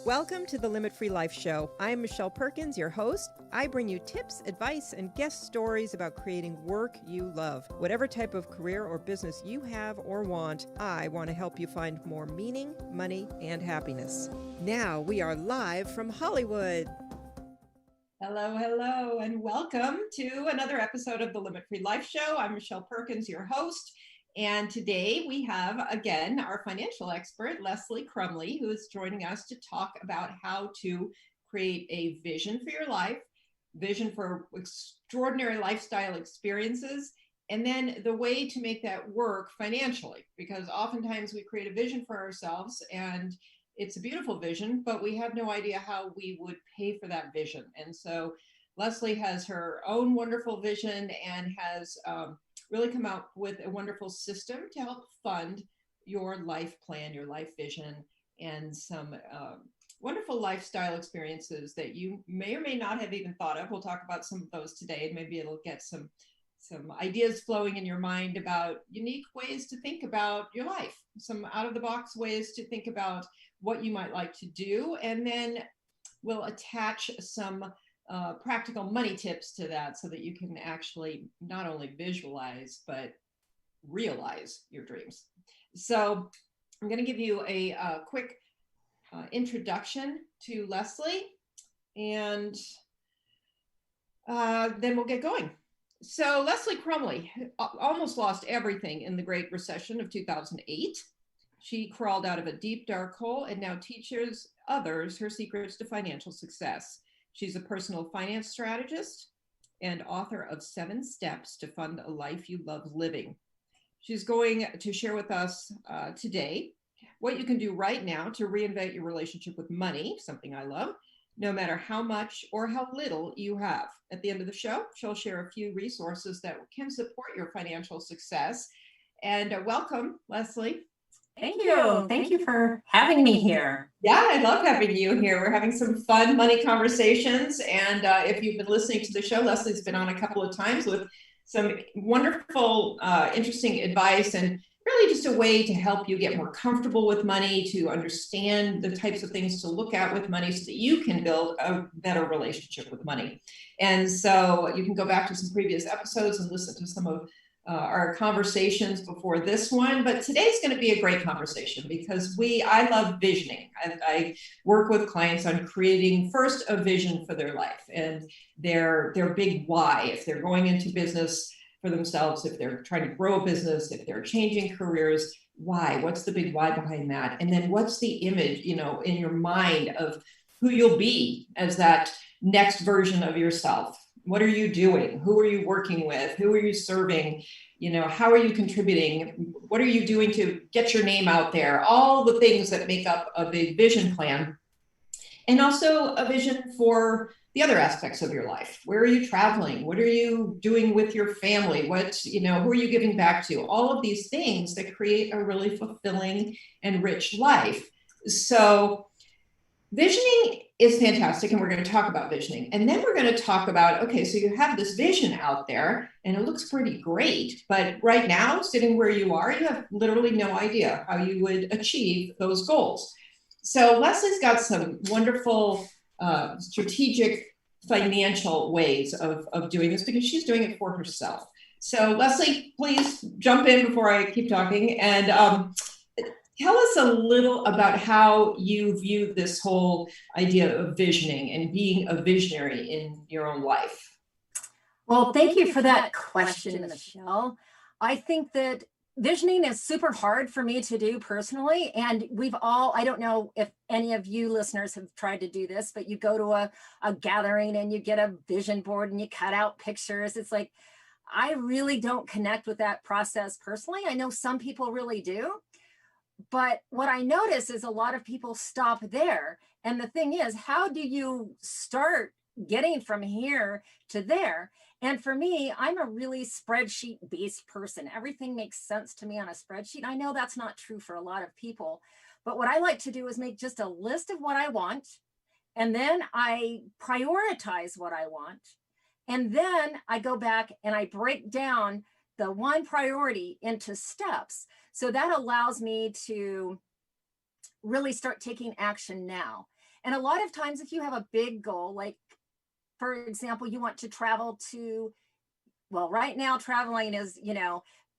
Welcome to the Limit Free Life Show. I'm Michelle Perkins, your host. I bring you tips, advice, and guest stories about creating work you love. Whatever type of career or business you have or want, I want to help you find more meaning, money, and happiness. Now we are live from Hollywood. Hello, and welcome to another episode of the Limit Free Life Show. I'm Michelle Perkins, your host. And today we have, again, our financial expert, Leslie Crumley, who is joining us to talk about how to create a vision for your life, vision for extraordinary lifestyle experiences, and then the way to make that work financially. Because oftentimes we create a vision for ourselves and it's a beautiful vision, but we have no idea how we would pay for that vision. And so Leslie has her own wonderful vision and has really come out with a wonderful system to help fund your life plan, your life vision, and some wonderful lifestyle experiences that you may or may not have even thought of. We'll talk about some of those today, and maybe it'll get some ideas flowing in your mind about unique ways to think about your life, some out-of-the-box ways to think about what you might like to do, and then we'll attach some practical money tips to that so that you can actually not only visualize, but realize your dreams. So I'm going to give you a quick introduction to Leslie, and then we'll get going. So Leslie Crumley almost lost everything in the Great Recession of 2008. She crawled out of a deep, dark hole and now teaches others her secrets to financial success. She's a personal finance strategist and author of 7 Steps to Fund a Life You Love Living. She's going to share with us today what you can do right now to reinvent your relationship with money, something I love, no matter how much or how little you have. At the end of the show, she'll share a few resources that can support your financial success. And welcome, Leslie. Thank you. Thank you for having me here. Yeah, I love having you here. We're having some fun money conversations. And if you've been listening to the show, Leslie's been on a couple of times with some wonderful, interesting advice and really just a way to help you get more comfortable with money, to understand the types of things to look at with money so that you can build a better relationship with money. And so you can go back to some previous episodes and listen to some of our conversations before this one, but today's going to be a great conversation because I love visioning. I work with clients on creating first a vision for their life and their big why. If they're going into business for themselves, if they're trying to grow a business, if they're changing careers, why? What's the big why behind that? And then what's the image, in your mind of who you'll be as that next version of yourself? What are you doing? Who are you working with? Who are you serving? How are you contributing? What are you doing to get your name out there? All the things that make up a big vision plan. And also a vision for the other aspects of your life. Where are you traveling? What are you doing with your family? Who are you giving back to? All of these things that create a really fulfilling and rich life. So visioning is fantastic, and we're going to talk about visioning. And then we're going to talk about, okay, so you have this vision out there, and it looks pretty great, but right now, sitting where you are, you have literally no idea how you would achieve those goals. So Leslie's got some wonderful strategic financial ways of doing this because she's doing it for herself. So Leslie, please jump in before I keep talking, and tell us a little about how you view this whole idea of visioning and being a visionary in your own life. Well, thank you for that question, Michelle. I think that visioning is super hard for me to do personally. And I don't know if any of you listeners have tried to do this, but you go to a gathering and you get a vision board and you cut out pictures. It's like, I really don't connect with that process personally. I know some people really do. But what I notice is a lot of people stop there. And the thing is, how do you start getting from here to there? And for me, I'm a really spreadsheet-based person. Everything makes sense to me on a spreadsheet. I know that's not true for a lot of people. But what I like to do is make just a list of what I want. And then I prioritize what I want. And then I go back and I break down the one priority into steps. So that allows me to really start taking action now. And a lot of times if you have a big goal, like for example, you want to travel to, well, right now traveling is,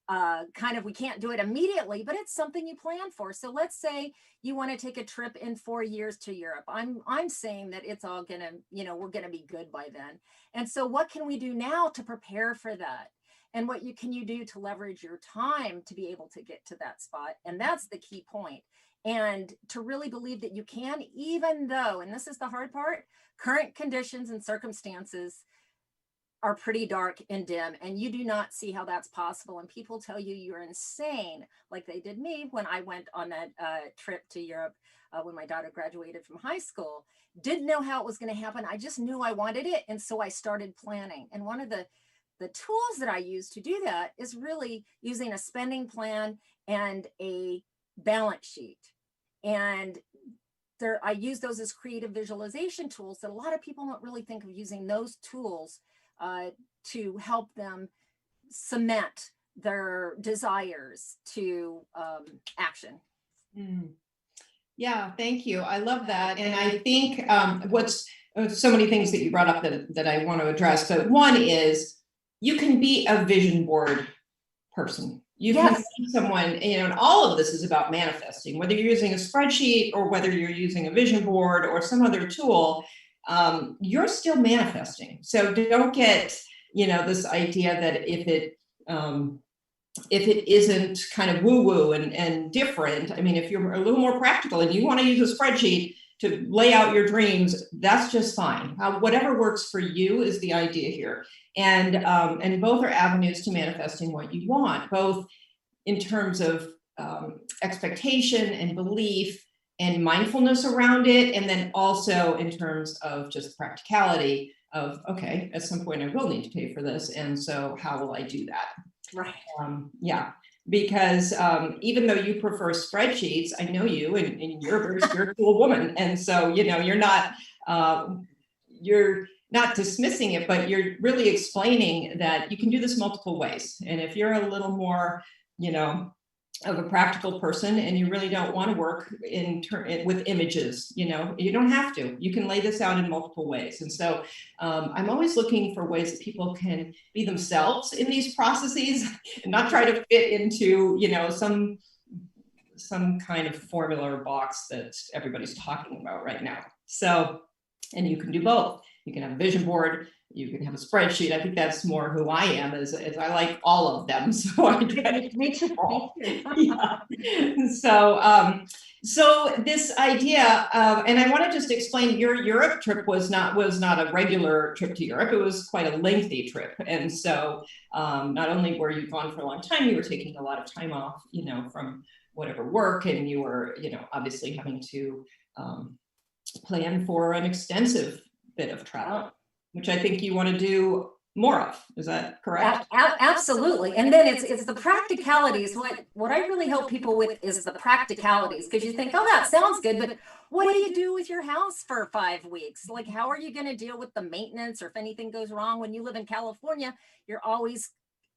kind of, we can't do it immediately, but it's something you plan for. So let's say you want to take a trip in 4 years to Europe. I'm saying that it's all gonna, we're gonna be good by then. And so what can we do now to prepare for that? And what can you do to leverage your time to be able to get to that spot? And that's the key point. And to really believe that you can, even though, and this is the hard part, current conditions and circumstances are pretty dark and dim, and you do not see how that's possible. And people tell you you're insane, like they did me when I went on that trip to Europe when my daughter graduated from high school. Didn't know how it was going to happen. I just knew I wanted it. And so I started planning. And one of the tools that I use to do that is really using a spending plan and a balance sheet. And I use those as creative visualization tools that a lot of people don't really think of using those tools to help them cement their desires to action. Yeah, thank you. I love that. And I think what's so many things that you brought up that I want to address. So one is you can be a vision board person. You can be someone, and all of this is about manifesting, whether you're using a spreadsheet or whether you're using a vision board or some other tool, you're still manifesting. So don't get, this idea that if it isn't kind of woo-woo and different, I mean, if you're a little more practical and you want to use a spreadsheet to lay out your dreams, that's just fine. Whatever works for you is the idea here. And both are avenues to manifesting what you want, both in terms of expectation and belief and mindfulness around it, and then also in terms of just practicality of, okay, at some point I will need to pay for this, and so how will I do that? Right. Yeah, because even though you prefer spreadsheets, I know you, and you're a very spiritual woman, and so you're not dismissing it, but you're really explaining that you can do this multiple ways. And if you're a little more, of a practical person and you really don't want to work with images, you don't have to. You can lay this out in multiple ways. And so I'm always looking for ways that people can be themselves in these processes and not try to fit into, some kind of formula or box that everybody's talking about right now. So, and you can do both. You can have a vision board, you can have a spreadsheet. I think that's more who I am, as I like all of them. So I get Me too. Yeah. So this idea, and I want to just explain, your Europe trip was not a regular trip to Europe. It was quite a lengthy trip. And so not only were you gone for a long time, you were taking a lot of time off, from whatever work, and you were, obviously having to plan for an extensive bit of travel, which I think you want to do more of. Is that correct? Absolutely. And then it's the practicalities. What I really help people with is the practicalities, because you think, oh, that sounds good, but what do you do with your house for 5 weeks? Like, how are you going to deal with the maintenance, or if anything goes wrong? When you live in California, you're always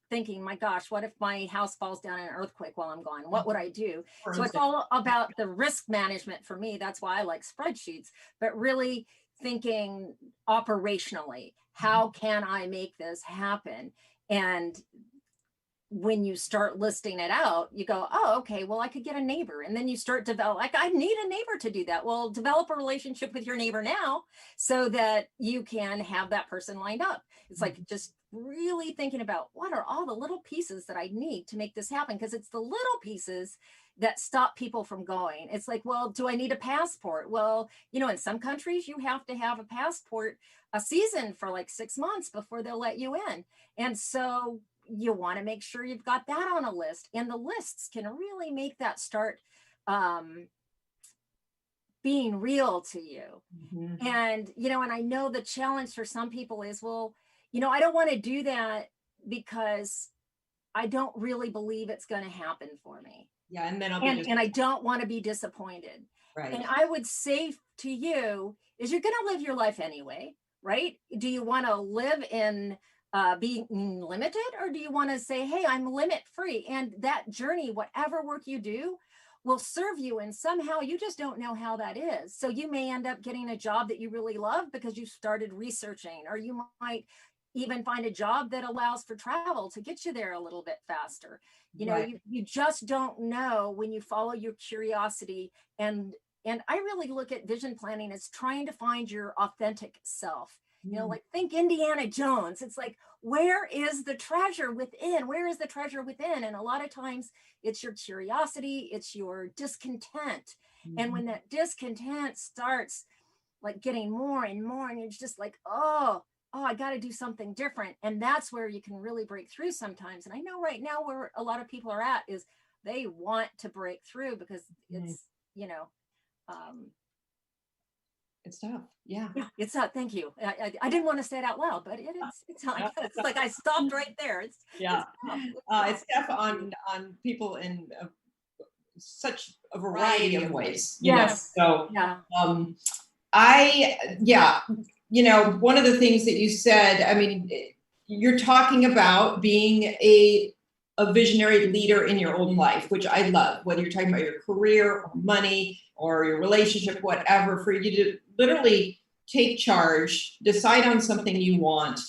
thinking, my gosh, what if my house falls down in an earthquake while I'm gone? What would I do? So it's all about the risk management for me. That's why I like spreadsheets, but really thinking operationally, how can I make this happen? And when you start listing it out, you go, oh, okay, well, I could get a neighbor. And then you start develop, like, I need a neighbor to do that. Well, develop a relationship with your neighbor now so that you can have that person lined up. It's like just really thinking about what are all the little pieces that I need to make this happen? Because it's the little pieces that stop people from going. It's like, well, do I need a passport? Well, in some countries you have to have a passport a season for like 6 months before they'll let you in. And so you want to make sure you've got that on a list, and the lists can really make that start being real to you. Mm-hmm. And, and I know the challenge for some people is, well, I don't want to do that because I don't really believe it's going to happen for me. Yeah. And then and I don't want to be disappointed. Right. And I would say to you is you're going to live your life anyway, right? Do you want to live in being limited, or do you want to say, hey, I'm limit free? And that journey, whatever work you do, will serve you, and somehow you just don't know how that is. So you may end up getting a job that you really love because you started researching, or you might even find a job that allows for travel to get you there a little bit faster. You know, you just don't know when you follow your curiosity. And I really look at vision planning as trying to find your authentic self. You know, like think Indiana Jones. It's like, where is the treasure within? Where is the treasure within? And a lot of times it's your curiosity, it's your discontent. And when that discontent starts like getting more and more, and you're just like, oh, I got to do something different. And that's where you can really break through sometimes. And I know right now where a lot of people are at is they want to break through because it's, you know, it's tough. Yeah, it's tough. Thank you. I didn't want to say it out loud, but it's like I stopped right there. It's tough on people in such a variety of ways. You know? So you know, one of the things that you said, I mean, you're talking about being a visionary leader in your own life, which I love, whether you're talking about your career or money or your relationship, whatever, for you to literally take charge, decide on something you want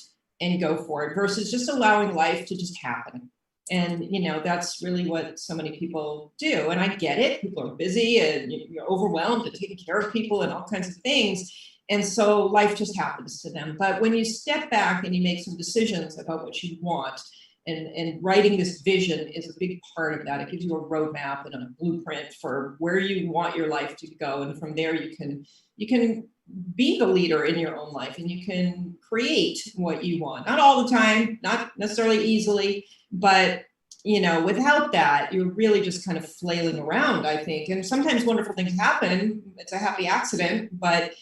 and go for it versus just allowing life to just happen. And, you know, that's really what so many people do. And I get it. People are busy and you're overwhelmed and taking care of people and all kinds of things. And so life just happens to them. But when you step back and you make some decisions about what you want, and writing this vision is a big part of that. It gives you a roadmap and a blueprint for where you want your life to go. And from there, you can be the leader in your own life and you can create what you want. Not all the time, not necessarily easily, but you know, without that, you're really just kind of flailing around, I think. And sometimes wonderful things happen. It's a happy accident, but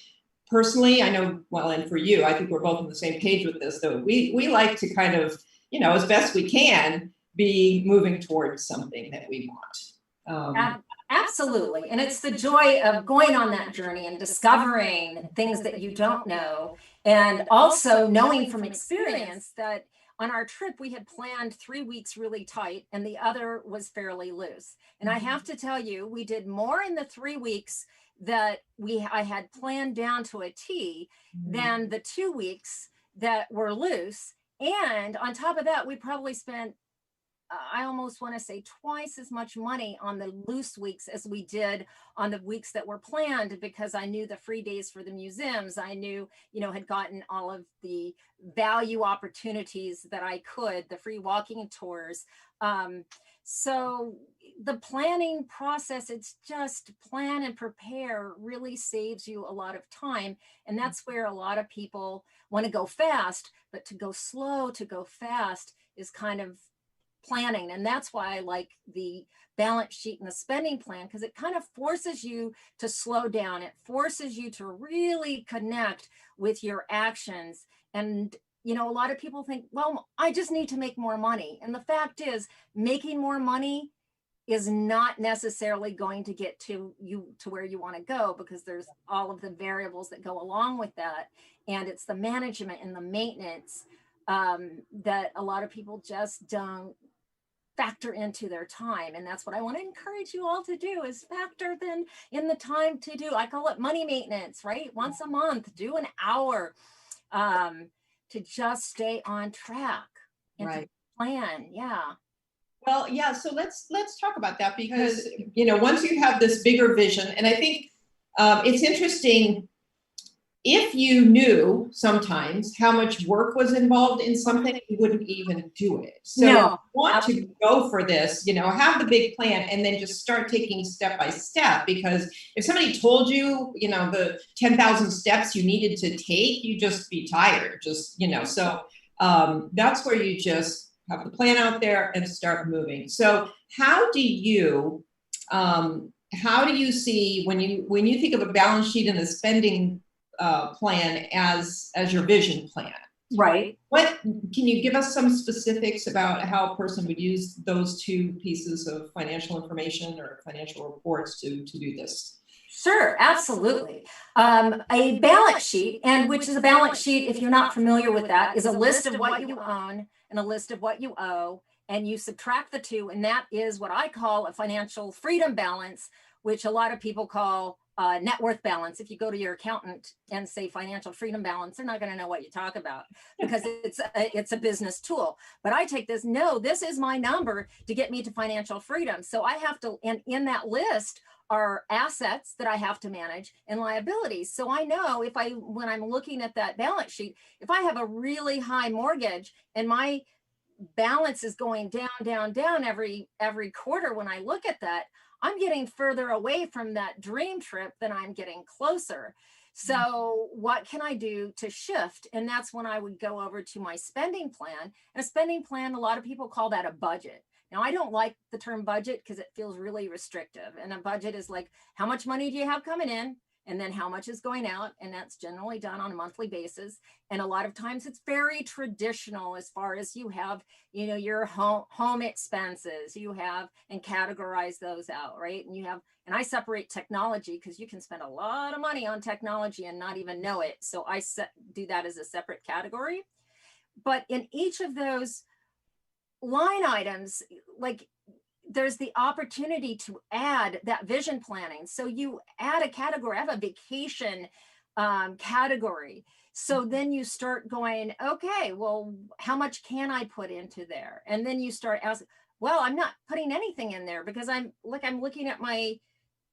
personally, I know, well, and for you, I think we're both on the same page with this, though. We like to kind of, you know, as best we can, be moving towards something that we want. Absolutely. And it's the joy of going on that journey and discovering things that you don't know. And also knowing from experience that on our trip, we had planned 3 weeks really tight and the other was fairly loose. And I have to tell you, we did more in the 3 weeks that I had planned down to a T than the 2 weeks that were loose. And on top of that, we probably spent, I almost want to say twice as much money on the loose weeks as we did on the weeks that were planned, because I knew the free days for the museums. I knew, you know, had gotten all of the value opportunities that I could, the free walking tours. So the planning process, it's just plan and prepare, really saves you a lot of time. And that's where a lot of people want to go fast, but to go slow, to go fast is kind of planning. And that's why I like the balance sheet and the spending plan, because it kind of forces you to slow down. It forces you to really connect with your actions. And you know, a lot of people think, well, I just need to make more money. And the fact is, making more money is not necessarily going to get you to where you want to go, because there's all of the variables that go along with that. And it's the management and the maintenance that a lot of people just don't factor into their time. And that's what I want to encourage you all to do, is factor then in the time to do, I call it money maintenance, right? Once a month, do an hour. To just stay on track and to plan. Well, yeah. So let's talk about that, because you know, once you have this bigger vision, and I think it's interesting if you knew sometimes how much work was involved in something, you wouldn't even do it. So you want to go for this, you know, have the big plan and then just start taking step by step. Because if somebody told you, you know, the 10,000 steps you needed to take, you just be tired, just, you know, so that's where you just have the plan out there and start moving. So how do you see when you think of a balance sheet and the spending plan as your vision plan? Right. What can you give us some specifics about how a person would use those two pieces of financial information or financial reports to do this? Sure, absolutely. A balance sheet, and which is a balance sheet, if you're not familiar with that, is a list of what you own and a list of what you owe. and you subtract the two, and that is what I call a financial freedom balance, which a lot of people call net worth balance. If you go to your accountant and say financial freedom balance, they're not going to know what you talk about because it's a business tool. But I take this, no, this is my number to get me to financial freedom. So I have to, and in that list are assets that I have to manage and liabilities. So I know when I'm looking at that balance sheet, if I have a really high mortgage and my balance is going down, down, down every quarter, when I look at that, I'm getting further away from that dream trip than I'm getting closer. So what can I do to shift? And that's when I would go over to my spending plan. And a spending plan, a lot of people call that a budget. Now, I don't like the term budget because it feels really restrictive. And a budget is like, how much money do you have coming in? And then how much is going out? And that's generally done on a monthly basis. And a lot of times it's very traditional as far as you have, your home expenses, you have, and categorize those out, right? And you have, and I separate technology because you can spend a lot of money on technology and not even know it. So I do that as a separate category. But in each of those line items, like, there's the opportunity to add that vision planning. So you add a category, I have a vacation category. So then you start going, okay, well, how much can I put into there? And then you start asking, well, I'm not putting anything in there because I'm looking at my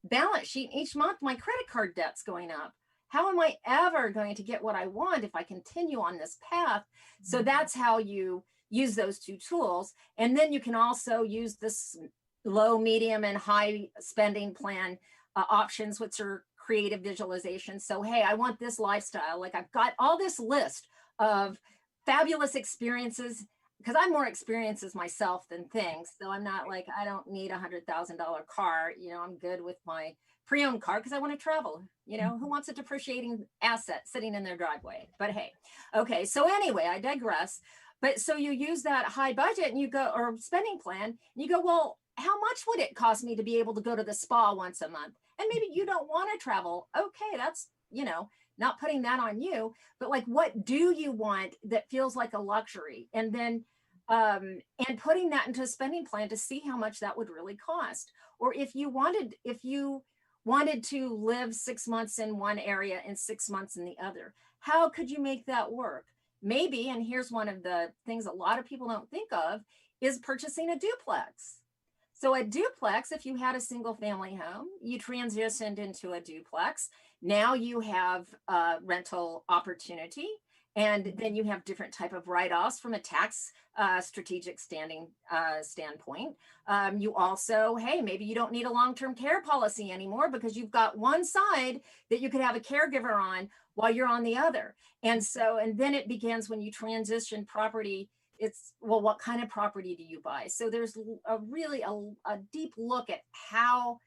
balance sheet each month, my credit card debt's going up. How am I ever going to get what I want if I continue on this path? So that's how you use those two tools. And then you can also use this low, medium, and high spending plan options, which are creative visualization. So, hey, I want this lifestyle. Like, I've got all this list of fabulous experiences because I'm more experiences myself than things. So I'm not like, I don't need $100,000 car. I'm good with my pre-owned car because I want to travel. Who wants a depreciating asset sitting in their driveway? But hey, okay. So anyway, I digress. But so you use that high budget and you go, or spending plan, and you go, well, how much would it cost me to be able to go to the spa once a month? And maybe you don't want to travel. Okay, that's, not putting that on you, but like, what do you want that feels like a luxury? And then, and putting that into a spending plan to see how much that would really cost. Or if you wanted to live 6 months in one area and 6 months in the other, how could you make that work? Maybe, and here's one of the things a lot of people don't think of, is purchasing a duplex. So a duplex, if you had a single family home, you transitioned into a duplex. Now you have a rental opportunity, and then you have different type of write-offs from a tax strategic standpoint. You also, hey, maybe you don't need a long-term care policy anymore because you've got one side that you could have a caregiver on while you're on the other. And so, and then it begins when you transition property. It's, well, what kind of property do you buy? So there's a really a deep look at how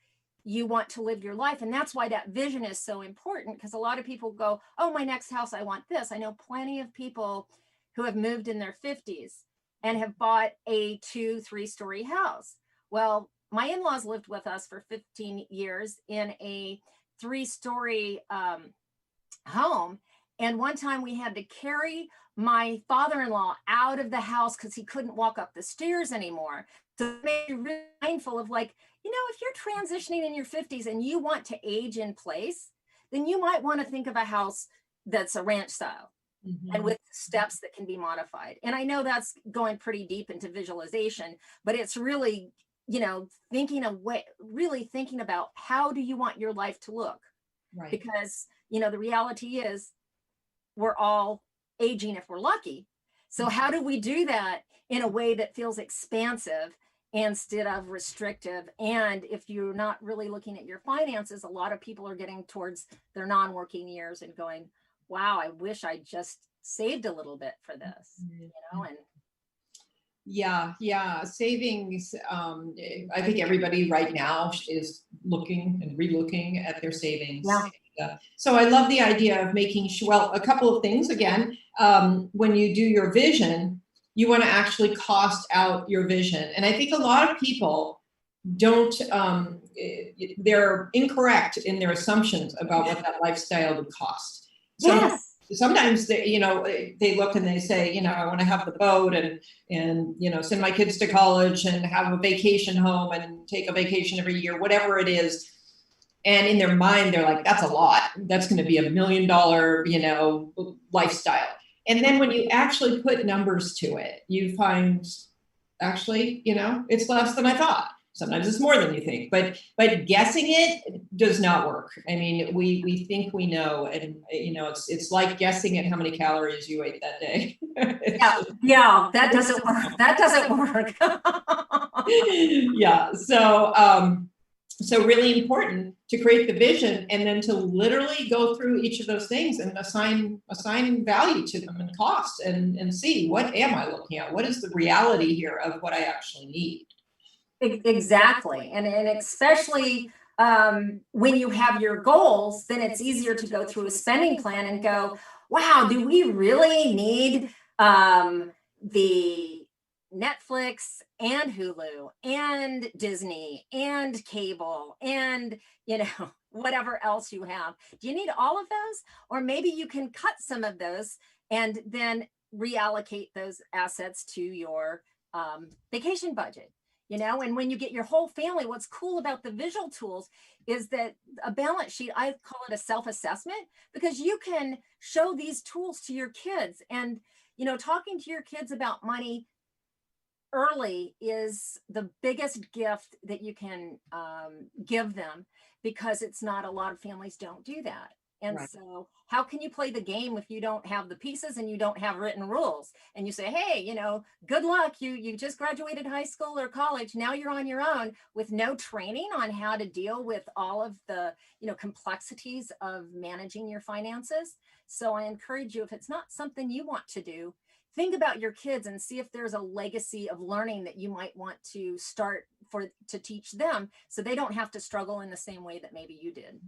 you want to live your life. And that's why that vision is so important, because a lot of people go, oh, my next house, I want this. I know plenty of people who have moved in their 50s and have bought a 2-3-story house. Well, my in-laws lived with us for 15 years in a 3-story home. And one time we had to carry my father-in-law out of the house because he couldn't walk up the stairs anymore. So it made me really mindful of, like, if you're transitioning in your 50s and you want to age in place, then you might want to think of a house that's a ranch style and with steps that can be modified. And I know that's going pretty deep into visualization, but it's really, really thinking about how do you want your life to look? Right. Because, the reality is we're all aging if we're lucky. So how do we do that in a way that feels expansive instead of restrictive? And if you're not really looking at your finances, a lot of people are getting towards their non-working years and going, wow, I wish I just saved a little bit for this, and yeah, savings. I think everybody right now is looking and relooking at their savings. Yeah. So I love the idea of making sure, well, a couple of things. Again, when you do your vision, you want to actually cost out your vision. And I think a lot of people don't, they're incorrect in their assumptions about what that lifestyle would cost. So yes. sometimes they, they look and they say, I want to have the boat and, send my kids to college and have a vacation home and take a vacation every year, whatever it is. And in their mind, they're like, that's a lot. That's going to be $1 million, lifestyle. And then when you actually put numbers to it, you find actually, it's less than I thought. Sometimes it's more than you think, but guessing it does not work. I mean, we think we know, and it's like guessing at how many calories you ate that day. Yeah, that doesn't work. That doesn't work. Yeah. So really important to create the vision and then to literally go through each of those things and assign value to them and cost and see, what am I looking at? What is the reality here of what I actually need? Exactly. And especially when you have your goals, then it's easier to go through a spending plan and go, wow, do we really need the Netflix and Hulu and Disney and cable and, whatever else you have? Do you need all of those? Or maybe you can cut some of those and then reallocate those assets to your vacation budget. And when you get your whole family, what's cool about the visual tools is that a balance sheet, I call it a self-assessment, because you can show these tools to your kids. And talking to your kids about money early is the biggest gift that you can give them, because it's not, a lot of families don't do that. And Right. so how can you play the game if you don't have the pieces and you don't have written rules? And you say, hey, good luck. You just graduated high school or college. Now you're on your own with no training on how to deal with all of the, complexities of managing your finances. So I encourage you, if it's not something you want to do, think about your kids and see if there's a legacy of learning that you might want to start to teach them, so they don't have to struggle in the same way that maybe you did.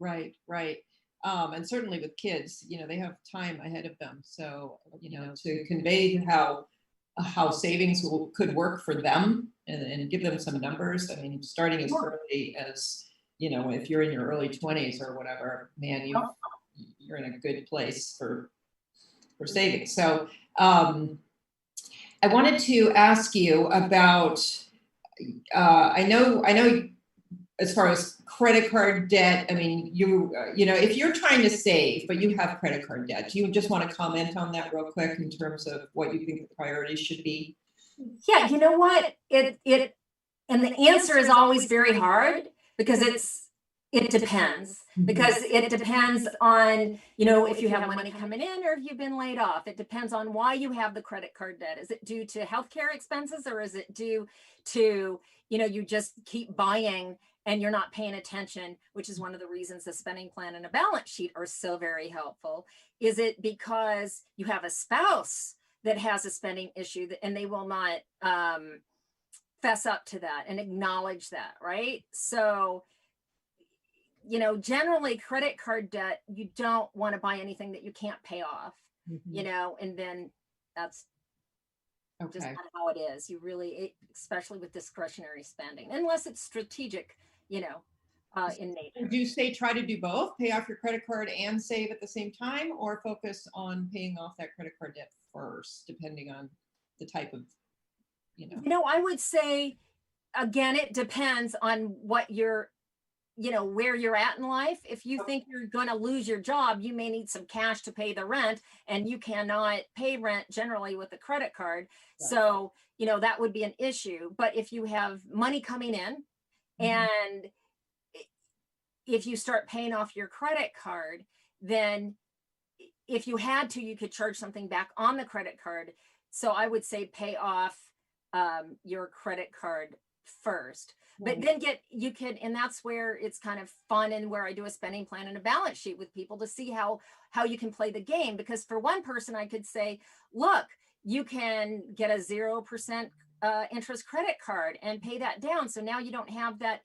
Right, right. And certainly with kids, they have time ahead of them. So, to convey how savings could work for them and give them some numbers. I mean, starting as early as, if you're in your early 20s or whatever, man, you're in a good place for savings. So I wanted to ask you about, I know as far as credit card debt, I mean, if you're trying to save, but you have credit card debt, do you just want to comment on that real quick in terms of what you think the priorities should be? Yeah, you know what? And the answer is always very hard, because it depends. Because it depends on, if you have money coming in or if you've been laid off. It depends on why you have the credit card debt. Is it due to healthcare expenses, or is it due to, you just keep buying and you're not paying attention, which is one of the reasons the spending plan and a balance sheet are so very helpful? Is it because you have a spouse that has a spending issue and they will not fess up to that and acknowledge that, right? So, generally credit card debt, you don't want to buy anything that you can't pay off, and then that's just kind of how it is. You really, especially with discretionary spending, unless it's strategic, in nature. Would you say try to do both, pay off your credit card and save at the same time, or focus on paying off that credit card debt first, depending on the type of, I would say, again, it depends on what you're, where you're at in life. If you think you're going to lose your job, you may need some cash to pay the rent, and you cannot pay rent generally with a credit card. Right. So, that would be an issue. But if you have money coming in, and if you start paying off your credit card, then if you had to, you could charge something back on the credit card. So I would say pay off your credit card first. But then and that's where it's kind of fun, and where I do a spending plan and a balance sheet with people to see how you can play the game. Because for one person, I could say, look, you can get a 0% interest credit card and pay that down. So now you don't have that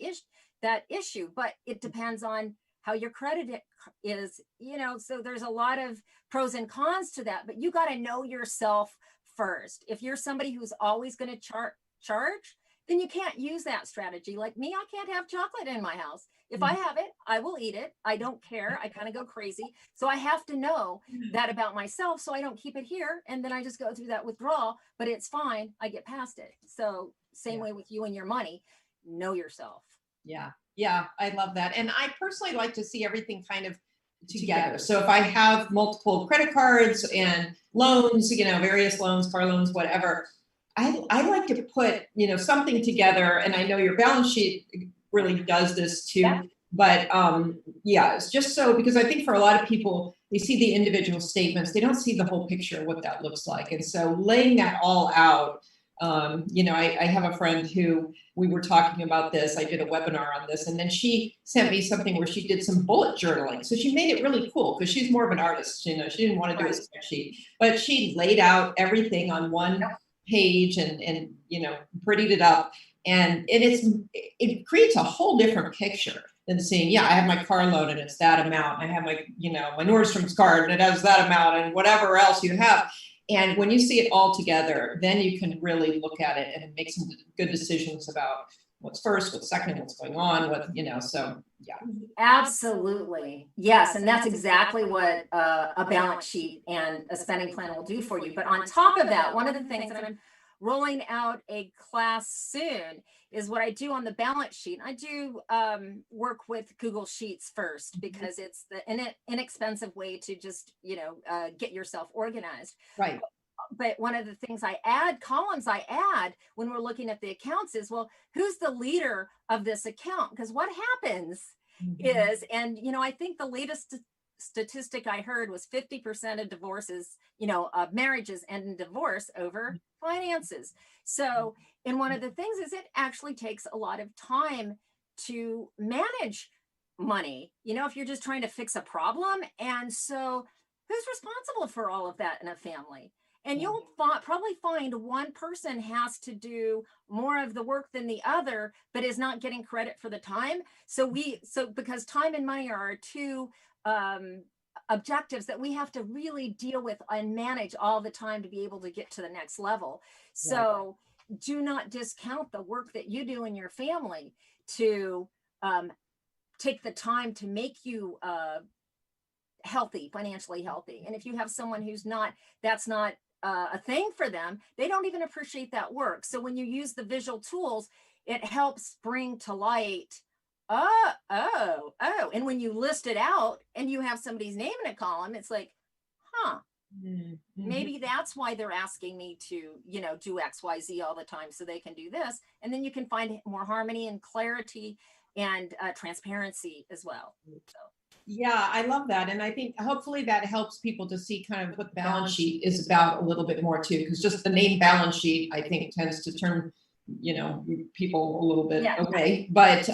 issue, but it depends on how your credit is, so there's a lot of pros and cons to that, but you got to know yourself first. If you're somebody who's always going to charge, then you can't use that strategy. Like me, I can't have chocolate in my house. If I have it, I will eat it. I don't care. I kind of go crazy. So I have to know that about myself so I don't keep it here. And then I just go through that withdrawal, but it's fine. I get past it. So same way with you and your money, know yourself. Yeah. Yeah. I love that. And I personally like to see everything kind of together. So if I have multiple credit cards and loans, various loans, car loans, whatever, I like to put, something together. And I know your balance sheet really does this too. Yeah. But yeah, it's just so, because I think for a lot of people, they see the individual statements, they don't see the whole picture of what that looks like. And so laying that all out, I have a friend who we were talking about this. I did a webinar on this, and then she sent me something where she did some bullet journaling. So she made it really cool because she's more of an artist. She didn't want to do a spreadsheet, but she laid out everything on one page and prettied it up. And it creates a whole different picture than seeing, I have my car loan and it's that amount. I have my, my Nordstrom's card and it has that amount and whatever else you have. And when you see it all together, then you can really look at it and make some good decisions about what's first, what's second, what's going on, so yeah. Absolutely. Yes. And that's exactly what a balance sheet and a spending plan will do for you. But on top of that, one of the things that I'm rolling out a class soon is what I do on the balance sheet. I do work with Google Sheets first because it's the inexpensive way to just, get yourself organized. Right. But one of the things columns I add when we're looking at the accounts is, well, who's the leader of this account? Because what happens is, and, I think the latest statistic I heard was 50% of divorces, marriages end in divorce over finances. So, and one of the things is it actually takes a lot of time to manage money, if you're just trying to fix a problem. And so who's responsible for all of that in a family? And you'll probably find one person has to do more of the work than the other, but is not getting credit for the time. So because time and money are our two objectives that we have to really deal with and manage all the time to be able to get to the next level. So do not discount the work that you do in your family to take the time to make you healthy, financially healthy. And if you have someone that's not a thing for them, they don't even appreciate that work. So when you use the visual tools, it helps bring to light, and when you list it out and you have somebody's name in a column, it's like, maybe that's why they're asking me to, do XYZ all the time so they can do this. And then you can find more harmony and clarity and transparency as well. So. Yeah, I love that. And I think hopefully that helps people to see kind of what balance sheet is about a little bit more too, because just the name balance sheet, I think, tends to turn, people a little bit away. But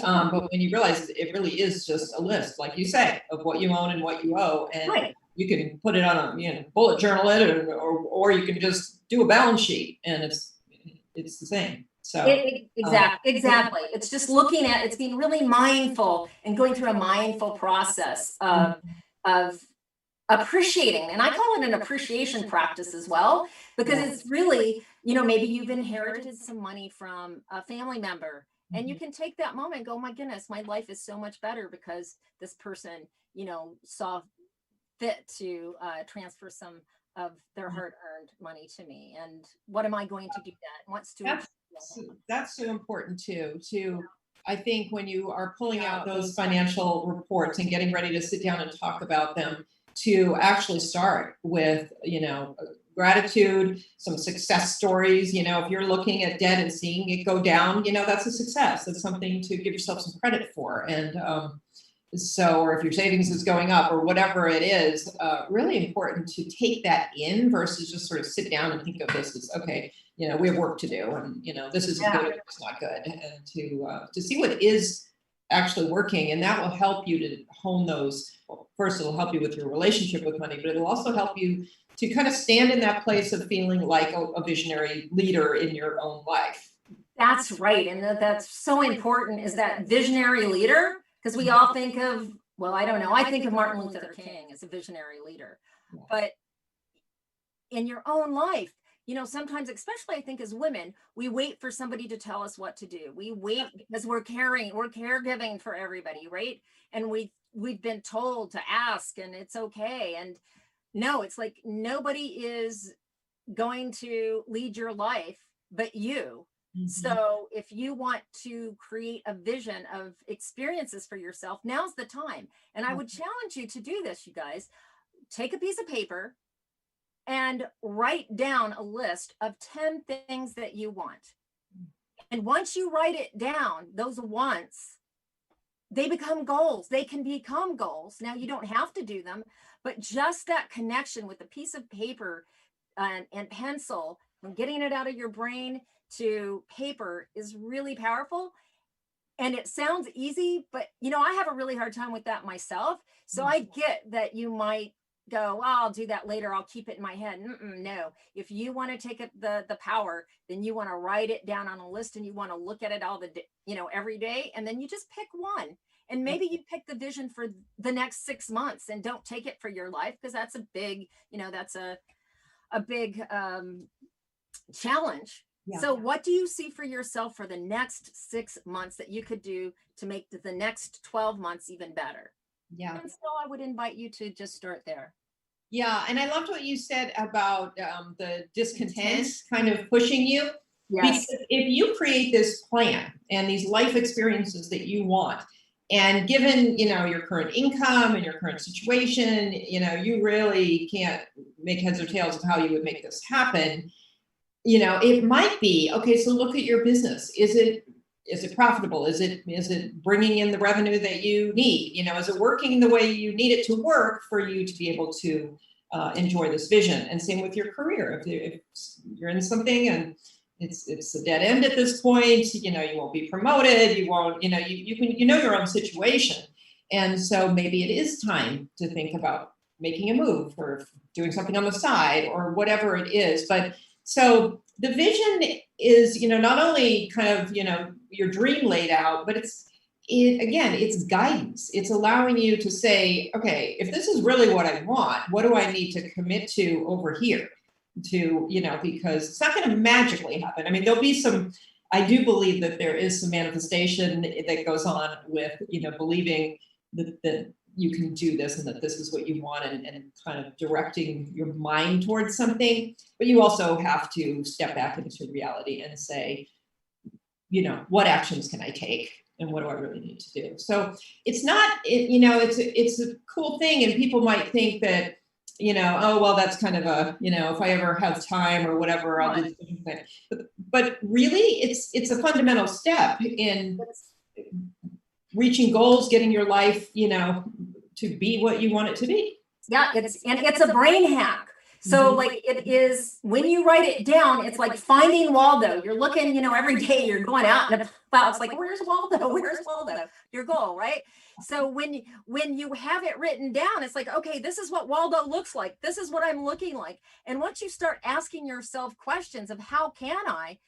when you realize it really is just a list, like you say, of what you own and what you owe. And you can put it on a, bullet journal it or you can just do a balance sheet and it's the same. So exactly. It's just it's being really mindful and going through a mindful process of appreciating. And I call it an appreciation practice as well, because it's really, maybe you've inherited some money from a family member and you can take that moment and go, my goodness, my life is so much better because this person, saw fit to transfer some of their hard-earned money to me. And what am I going to do that? That's so important too. I think when you are pulling out those financial reports and getting ready to sit down and talk about them, to actually start with, gratitude, some success stories. If you're looking at debt and seeing it go down, that's a success. That's something to give yourself some credit for. And or if your savings is going up or whatever it is, really important to take that in versus just sort of sit down and think of this as, okay, we have work to do and, this isn't good, it's not good. And to see what is actually working. And that will help you to hone those. Well, first, it'll help you with your relationship with money, but it'll also help you to kind of stand in that place of feeling like a visionary leader in your own life. That's right. And that's so important, is that visionary leader. Because we all think of, well, I don't know, I think of Martin Luther King as a visionary leader. But in your own life, sometimes, especially I think as women, we wait for somebody to tell us what to do. We wait because we're caregiving for everybody, right? And we've been told to ask and it's okay. And no, it's like nobody is going to lead your life but you. Mm-hmm. So if you want to create a vision of experiences for yourself, now's the time. And I would challenge you to do this, you guys. Take a piece of paper and write down a list of 10 things that you want. And once you write it down, those wants, they become goals. They can become goals. Now you don't have to do them, but just that connection with a piece of paper and pencil, from getting it out of your brain to paper, is really powerful. And it sounds easy, but I have a really hard time with that myself. So I get that you might go, oh, I'll do that later, I'll keep it in my head. No, if you want to take the power, then you want to write it down on a list, and you want to look at it all every day, and then you just pick one. And maybe you pick the vision for the next 6 months, and don't take it for your life, because that's a big, that's a big challenge. Yeah. So what do you see for yourself for the next 6 months that you could do to make the next 12 months even better? Yeah. And so I would invite you to just start there. Yeah. And I loved what you said about the discontent kind of pushing you. Yes. Because if you create this plan and these life experiences that you want, and given, your current income and your current situation, you really can't make heads or tails of how you would make this happen. It might be, okay, so look at your business. Is it profitable? Is it bringing in the revenue that you need? Is it working the way you need it to work for you to be able to enjoy this vision? And same with your career. If you're in something and it's a dead end at this point, you won't be promoted. You won't, you can, your own situation. And so maybe it is time to think about making a move or doing something on the side or whatever it is. But so the vision is, not only kind of, your dream laid out, but it's guidance. It's allowing you to say, okay, if this is really what I want, what do I need to commit to over here? Because it's not going to magically happen. I mean, there'll be I do believe that there is some manifestation that goes on with, believing that you can do this and that this is what you want, and kind of directing your mind towards something. But you also have to step back into reality and say, what actions can I take and what do I really need to do? So it's not, it's a cool thing. And people might think that, oh, well, that's kind of a, if I ever have time or whatever, I'll do this. But really it's a fundamental step in reaching goals, getting your life, to be what you want it to be. Yeah, it's a brain hack. So like it is, when you write it down, it's like finding Waldo. You're looking, every day you're going out and about, it's like, where's Waldo? Where's Waldo? Your goal, right? So when you have it written down, it's like, okay, this is what Waldo looks like. This is what I'm looking like. And once you start asking yourself questions of how can I,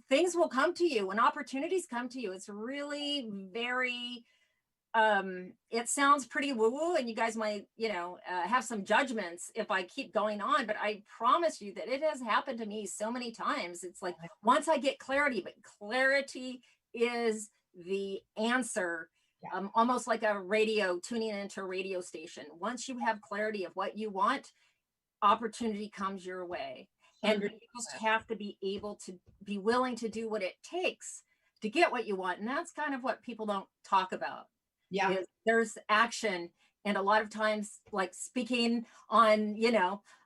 things will come to you and opportunities come to you. It's really very, it sounds pretty woo-woo, and you guys might, have some judgments if I keep going on, but I promise you that it has happened to me so many times. It's like, once I get clarity, but clarity is the answer. Almost like tuning into a radio station. Once you have clarity of what you want, opportunity comes your way. And you just have to be able to be willing to do what it takes to get what you want. And that's kind of what people don't talk about. Yeah, there's action. And a lot of times, like speaking on,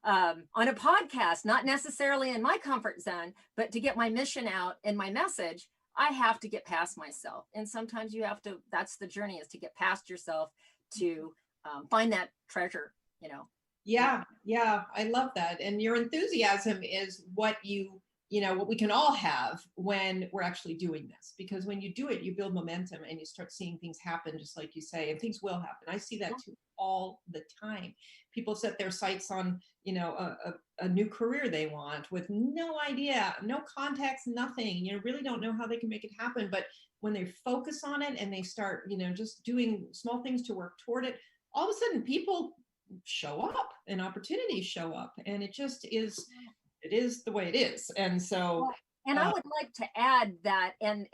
on a podcast, not necessarily in my comfort zone, but to get my mission out and my message, I have to get past myself. And sometimes you have to, that's the journey, is to get past yourself to find that treasure, Yeah. I love that. And your enthusiasm is what what we can all have when we're actually doing this, because when you do it, you build momentum and you start seeing things happen, just like you say, and things will happen. I see that too all the time. People set their sights on, a new career they want with no idea, no context, nothing, really don't know how they can make it happen. But when they focus on it and they start, just doing small things to work toward it, all of a sudden people show up and opportunities show up. And it just is, it is the way it is. And so, Well, and I would like to add that, and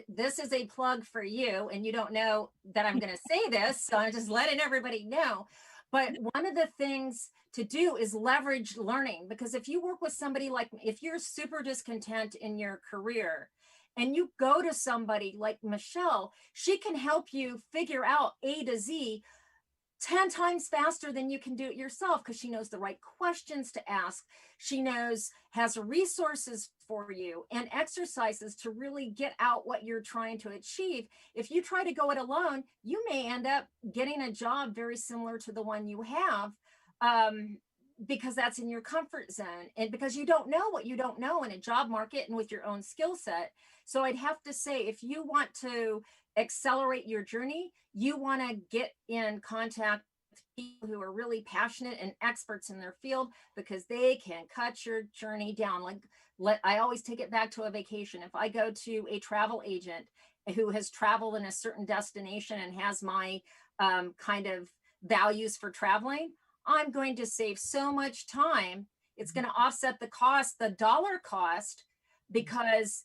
this is a plug for you, and you don't know that I'm going to say this, so I'm just letting everybody know. But one of the things to do is leverage learning, because if you work with somebody like, if you're super discontent in your career and you go to somebody like Michelle, she can help you figure out A to Z 10 times faster than you can do it yourself, because she knows the right questions to ask. She has resources for you and exercises to really get out what you're trying to achieve. If you try to go it alone, you may end up getting a job very similar to the one you have, because that's in your comfort zone, and because you don't know what you don't know in a job market and with your own skill set. So I'd have to say, if you want to accelerate your journey, you want to get in contact with people who are really passionate and experts in their field, because they can cut your journey down. I always take it back to a vacation. If I go to a travel agent who has traveled in a certain destination and has my kind of values for traveling, I'm going to save so much time. It's going to offset the dollar cost, because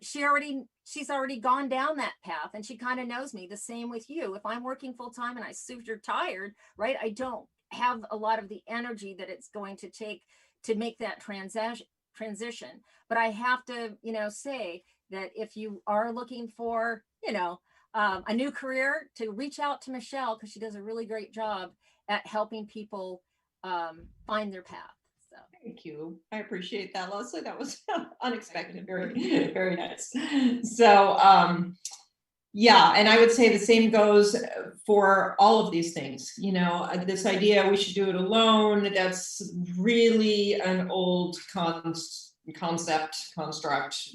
she's already gone down that path, and she kind of knows me. The same with you. If I'm working full time and I super tired, right, I don't have a lot of the energy that it's going to take to make that transition. But I have to, say that if you are looking for, a new career, to reach out to Michelle, because she does a really great job at helping people find their path. So. Thank you. I appreciate that, Leslie. That was unexpected. Very, very nice. So, yeah, and I would say the same goes for all of these things. This idea we should do it alone, that's really an old construct.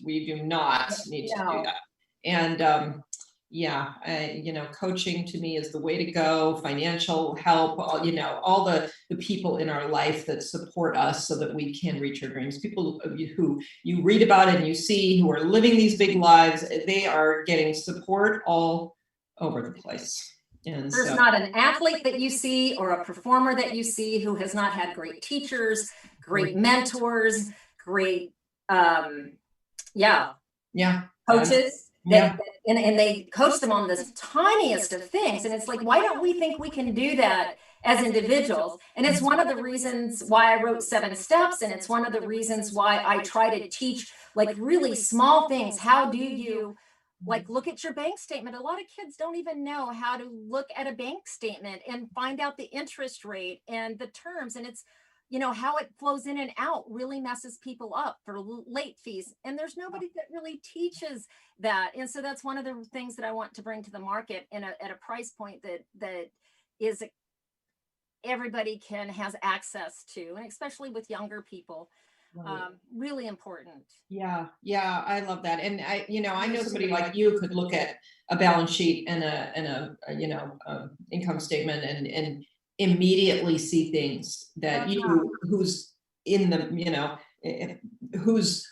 We do not need to do that. And yeah, coaching to me is the way to go. Financial help, all the people in our life that support us so that we can reach our dreams. People who you read about and you see who are living these big lives, they are getting support all over the place. And there's not an athlete that you see or a performer that you see who has not had great teachers, great mentors, great, coaches. And they coach them on the tiniest of things. And it's like, why don't we think we can do that as individuals? And it's one of the reasons why I wrote 7 Steps. And it's one of the reasons why I try to teach like really small things. How do you look at your bank statement? A lot of kids don't even know how to look at a bank statement and find out the interest rate and the terms. And it's, how it flows in and out really messes people up for late fees. And there's nobody that really teaches that. And so that's one of the things that I want to bring to the market at a price point that is everybody has access to, and especially with younger people. Right. Really important. Yeah, I love that. And I know somebody like you could look at a balance sheet and a income statement and immediately see things that who's in the whose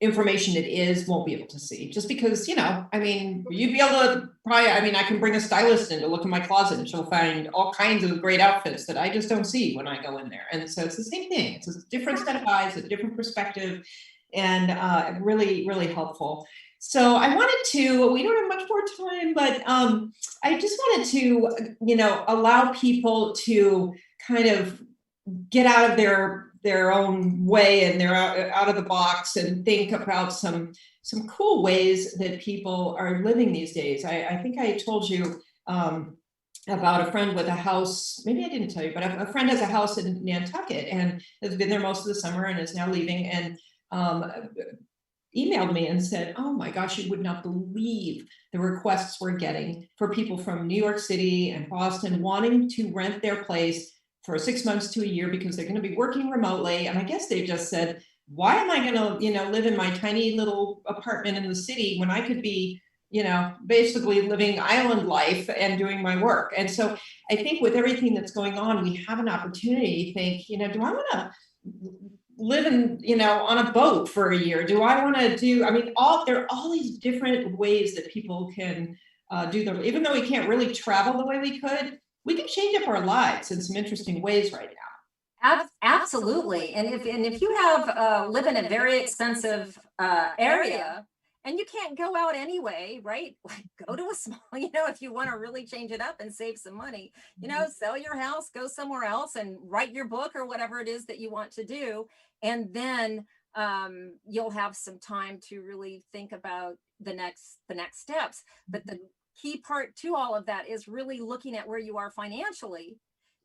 information it is won't be able to see, just because you'd be able to probably, I can bring a stylist in to look in my closet and she'll find all kinds of great outfits that I just don't see when I go in there. And so it's the same thing. It's a different set of eyes, a different perspective, and really, really helpful. So I wanted to, we don't have much more time, but I just wanted to, allow people to kind of get out of their own way, and they're out of the box, and think about some cool ways that people are living these days. I think I told you about a friend with a house. Maybe I didn't tell you, but a friend has a house in Nantucket and has been there most of the summer and is now leaving, and emailed me and said, oh my gosh, you would not believe the requests we're getting for people from New York City and Boston wanting to rent their place for 6 months to a year because they're going to be working remotely. And I guess they just said, why am I going to, live in my tiny little apartment in the city when I could be, basically living island life and doing my work? And so I think with everything that's going on, we have an opportunity to think, do I want to live in, on a boat for a year? Do I want to do, there are all these different ways that people can do them. Even though we can't really travel the way we can change up our lives in some interesting ways right now. Absolutely. And if you have live in a very expensive area and you can't go out anyway, right? Like go to a small, if you want to really change it up and save some money, sell your house, go somewhere else and write your book or whatever it is that you want to do. And then you'll have some time to really think about the next steps. But the key part to all of that is really looking at where you are financially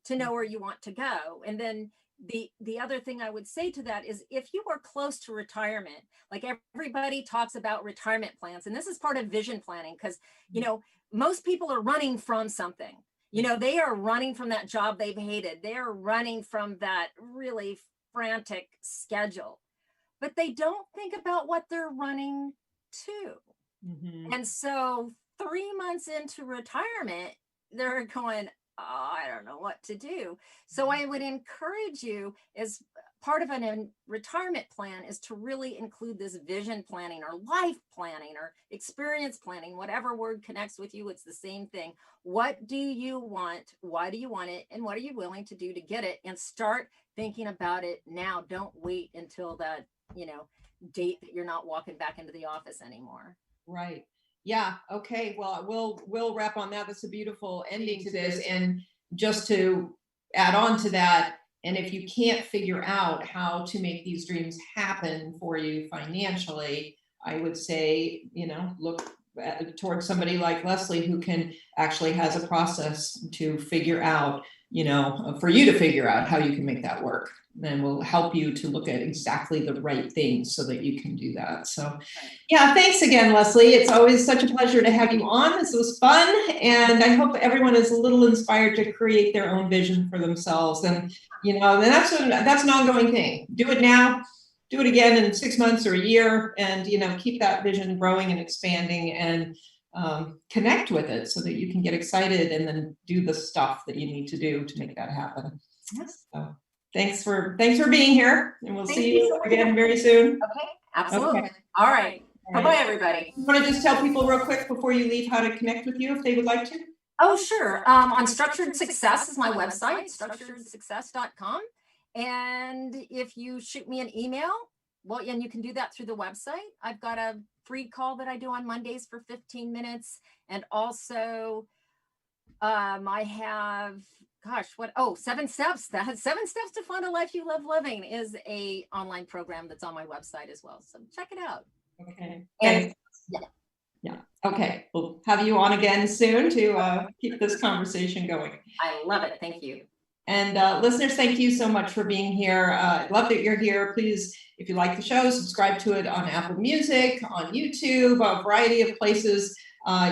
to know where you want to go. And then the other thing I would say to that is if you are close to retirement, like everybody talks about retirement plans, and this is part of vision planning, because most people are running from something. They are running from that job they've hated. They are running from that really frantic schedule, but they don't think about what they're running to. Mm-hmm. And so 3 months into retirement, they're going, oh, I don't know what to do. So I would encourage you, as part of a retirement plan, is to really include this vision planning or life planning or experience planning, whatever word connects with you, it's the same thing. What do you want? Why do you want it? And what are you willing to do to get it? And start thinking about it now. Don't wait until that, date that you're not walking back into the office anymore. Right. Yeah. Okay. Well, we'll wrap on that. That's a beautiful ending to this. And just to add on to that, and if you can't figure out how to make these dreams happen for you financially, I would say, look towards somebody like Leslie, who can actually has a process to figure out, for you to figure out how you can make that work. And will help you to look at exactly the right things so that you can do that. So yeah, thanks again, Leslie. It's always such a pleasure to have you on. This was fun. And I hope everyone is a little inspired to create their own vision for themselves. And, and that's an ongoing thing. Do it now, do it again in 6 months or a year, and, keep that vision growing and expanding, and connect with it so that you can get excited and then do the stuff that you need to do to make that happen. Yes. So thanks for being here, and we'll see you again very soon. Okay, absolutely. Okay. All right. Bye-bye, everybody. You want to just tell people real quick before you leave how to connect with you if they would like to? Oh, sure. On Structured Success is my website, structuredsuccess.com. And if you shoot me an email, well, and you can do that through the website. I've got a free call that I do on Mondays for 15 minutes. And also I have, 7 Steps. That 7 Steps to Find a Life You Love Living is a online program that's on my website as well. So check it out. Okay. And yeah. Okay. We'll have you on again soon to keep this conversation going. I love it. Thank you. And listeners, thank you so much for being here. Love that you're here. Please, if you like the show, subscribe to it on Apple Music, on YouTube, a variety of places.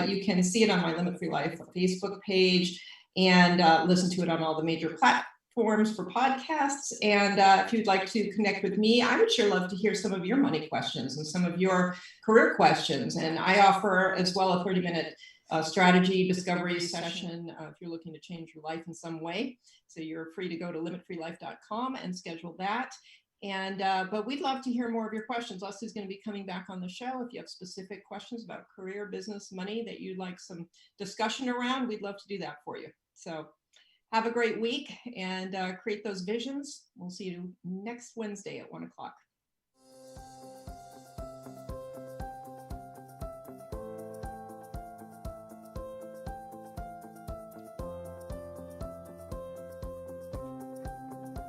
You can see it on my Limit Free Life Facebook page, and listen to it on all the major platforms for podcasts. And if you'd like to connect with me, I would sure love to hear some of your money questions and some of your career questions. And I offer as well a 30-minute strategy discovery session if you're looking to change your life in some way. So you're free to go to limitfreelife.com and schedule that. And but we'd love to hear more of your questions. Leslie's going to be coming back on the show. If you have specific questions about career, business, money that you'd like some discussion around, we'd love to do that for you. So have a great week and create those visions. We'll see you next Wednesday at 1 o'clock.